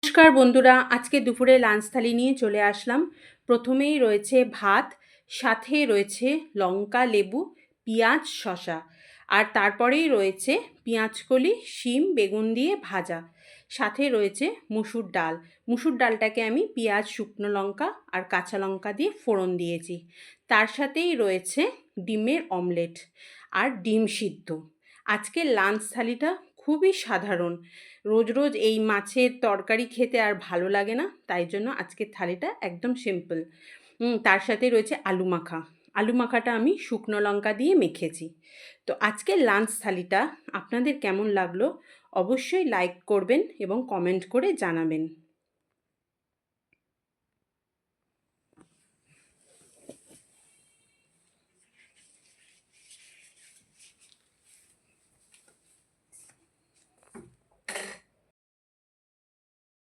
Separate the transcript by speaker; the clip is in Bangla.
Speaker 1: নমস্কার বন্ধুরা, আজকে দুপুরে লাঞ্চ থালি নিয়ে চলে আসলাম। প্রথমেই রয়েছে ভাত, সাথে রয়েছে লঙ্কা, লেবু, পেঁয়াজ, শসা, আর তারপরেই রয়েছে পেঁয়াজকলি, শিম, বেগুন দিয়ে ভাজা। সাথে রয়েছে মুসুর ডাল। মুসুর ডালটাকে আমি পেঁয়াজ, শুকনো লঙ্কা আর কাঁচা লঙ্কা দিয়ে ফোড়ন দিয়েছি। তার সাথেই রয়েছে ডিমের অমলেট আর ডিম সিদ্ধ। আজকের লাঞ্চ থালিটা খুবই সাধারণ। রোজ রোজ এই মাছের তরকারি খেতে আর ভালো লাগে না, তাই জন্য আজকের থালিটা একদম সিম্পল। তার সাথে রয়েছে আলু মাখা। আলু মাখাটা আমি শুকনো লঙ্কা দিয়ে মেখেছি। তো আজকের লাঞ্চ থালিটা আপনাদের কেমন লাগলো অবশ্যই লাইক করবেন এবং কমেন্ট করে জানাবেন।